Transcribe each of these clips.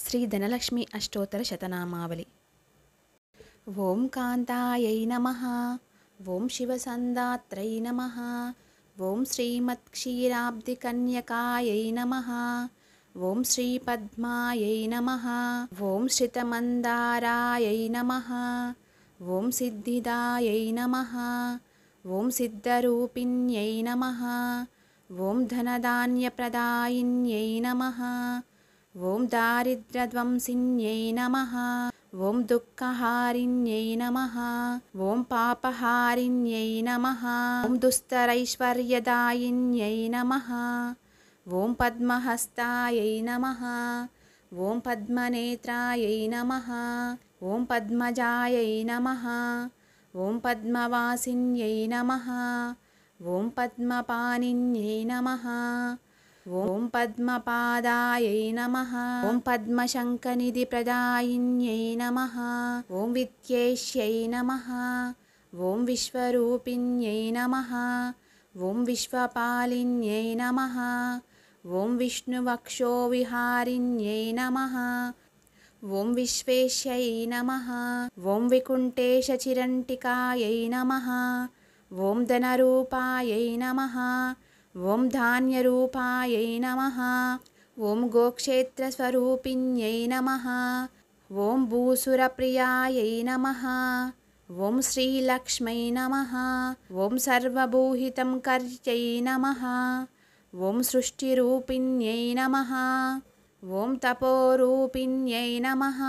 శ్రీ ధనలక్ష్మి అష్టోత్తర శతనామావళి. ఓం కాంతాయై నమః. ఓం శివసందాత్రై నమః. ఓం శ్రీమత్క్షీరాబ్ధికన్యకాయై నమః. ఓం శ్రీపద్మాయై నమః. ఓం శ్రితమందారాయై నమః. ఓం సిద్ధిదాయై నమః. ఓం సిద్ధరూపిణ్యై నమః. ఓం ధనధాన్యప్రదాయిన్యై నమః. ఓం దారిద్ర్యధ్వంసిన్యై నమః. ఓం దుఃఖహారిణ్యై నమః. ఓం పాపహారిణ్యై నమః. ఓం దుస్తరైశ్వర్యదాయిన్యై నమః. ఓం పద్మహస్తాయై నమః. ఓం పద్మనేత్రాయై నమః. ఓం పద్మజాయై నమః. ఓం పద్మవాసిన్యై నమః. ఓం పద్మపాణిన్యై నమః. ఓం పద్మపాదాయై నమః. ఓం పద్మశంఖనిధిప్రదాయిన్యై నమః. ఓం విద్యేష్యై నమః. ఓం విశ్వరూపిణ్యై నమః. ఓం విశ్వపాలిన్యై నమః. ఓం విష్ణువక్షోవిహారిణ్యై నమః. ఓం విశ్వేశ్యై నమః. ఓం వికుంఠేశచిరంటికాయై నమః. ఓం ధనరూపాయై నమః. ఓం ధాన్యరూపాయై నమః. ఓం గోక్షేత్రస్వరూపిణ్యై నమః. ఓం భూసురప్రియాయై నమః. ఓం శ్రీలక్ష్మై నమః. ఓం సర్వభూహితం కర్యై నమః. ఓం సృష్టిరూపిణ్యై నమః. ఓం తపోరూపిణ్యై నమః.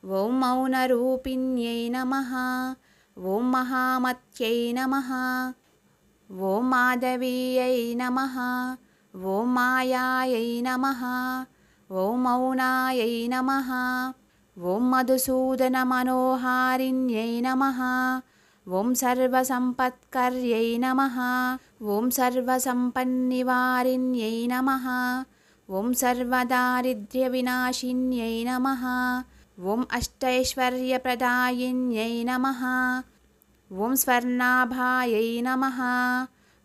ఓం మౌనరూపిణ్యై నమః. ఓం మహామత్యై నమః. ఓం మాధవీయై నమః. ఓం మాయాయై నమః. ఓం మౌనాయై నమః. ఓం మధుసూదనమనోహారిణ్యై నమః. ఓం సర్వసంపత్కర్యై నమః. ఓం సర్వసంపన్నివారిణ్యై నమః. ఓం సర్వదారిద్ర్యవినాశిన్యై నమః. ఓం అష్టైశ్వర్యప్రదాయిన్యై నమః. ఓం స్వర్ణాభాయై నమః.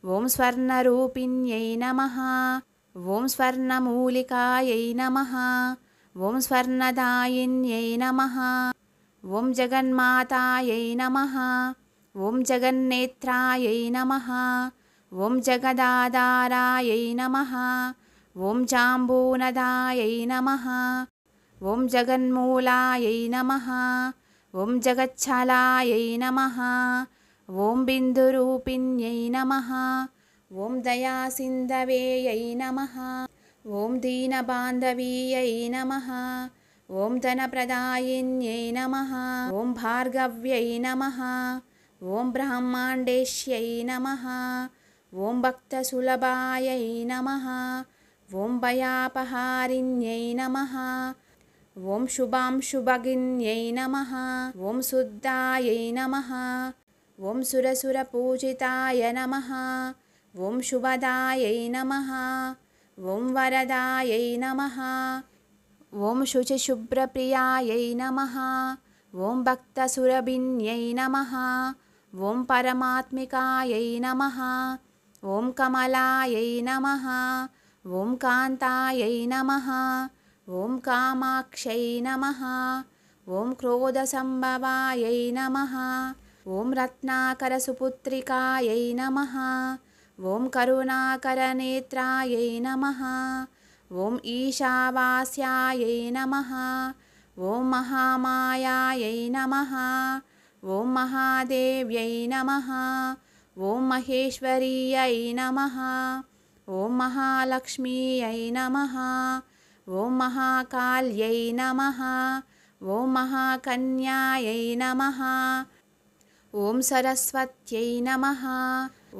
ఓం స్వర్ణరూపిణ్యై నమః. ఓం స్వర్ణమూలికాయై నమః. ఓం స్వర్ణదాయిన్యై నమః. ఓం జగన్మాతాయై నమః. ఓం జగన్నేత్రాయై నమః. ఓం జగదాధారాయై నమః. ఓం జాంబూనదాయై నమః. ఓం జగన్మూలాయై నమః. ఓం జగచ్ఛలాయై నమః. ఓం బిందురూపిణ్యై నమః. ఓం దయాసింధవేయై నమః. ఓం దీనబాంధవీయై నమః. ఓం ధనప్రదాయిన్యై నమః. ఓం భార్గవ్యై నమః. ఓం బ్రహ్మాండేశ్యై నమః. ఓం భక్తసులభాయై నమః. ఓం భయాపహారిణ్యై నమః. ఓం శుభాంశుభగిన్యై నమః. ఓం శుద్ధాయై నమః. ఓం సురసురపూజితాయ నమః. ఓం శుభదాయై నమః. ఓం వరదాయై నమః. ఓం శుచిశుభ్రప్రియాయై నమః. ఓం భక్తసురభిన్యై నమః. ఓం పరమాత్మికాయై నమః. ఓం కమలాయై నమః. ఓం కాంతాయై నమః. ఓం కామాక్షై నమః. ఓం క్రోధసంభవాయై నమః. ఓం రత్నాకరసుపుత్రికాయై నమః. ఓం కరుణాకరనేత్రాయై నమః. ఓం ఈశావాస్యాయై నమః. ఓం మహామాయాయై నమః. ఓం మహాదేవ్యై నమః. ఓం మహేశ్వర్యై నమః. ఓం మహాలక్ష్మ్యై నమః. ఓం మహాకాళ్యై నమః. ఓం మహాకన్యాయై నమః. ఓం సరస్వత్యై నమః.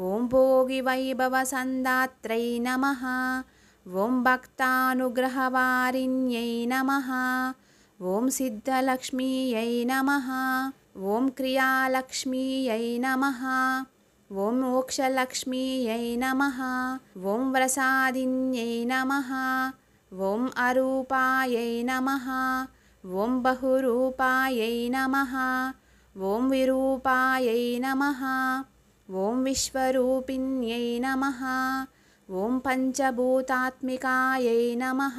ఓం భోగివైభవసందాత్రై నమః. ఓం భక్తానుగ్రహవారిణ్యై నమః. ఓం సిద్ధలక్ష్మీయై నమః. ఓం క్రియాలక్ష్మీయై నమః. ఓం మోక్షలక్ష్మీయై నమః. ఓం వ్రసాదిన్యై నమః. ఓం అరూపాయై నమః. ఓం బహురూపాయై నమః. ఓం విరూపాయై నమః. ఓం విశ్వరూపిణ్యై నమః. ఓం పంచభూతాత్మికాయై నమః.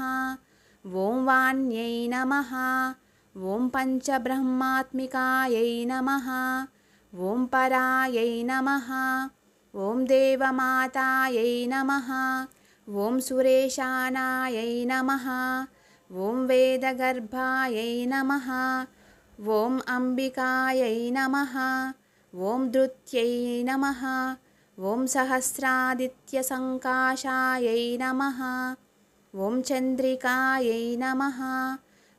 ॐ वाण्यै नमः। ॐ पञ्चब्रह्मात्मिकायै नमः। ॐ परायै नमः। ॐ देवमातायै नमः। ॐ सुरेशानायै नमः। ॐ वेदगर्भायै नमः। ॐ अम्बिकायै नमः। ॐ धृत्यै नमः। ॐ सहस्रादित्यसङ्काशायै नमः। ॐ चन्द्रिकायै नमः।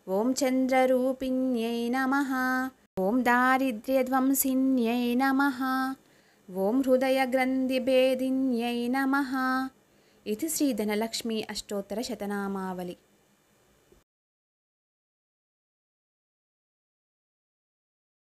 ॐ चन्द्ररूपिण्यै नमः। ॐ दारिद्र्यध्वंसिन्यै नमः। ॐ हृदयग्रन्थिभेदिन्यै नमः। इति श्रीधनलक्ष्मी अष्टोत्तरशतनामावली।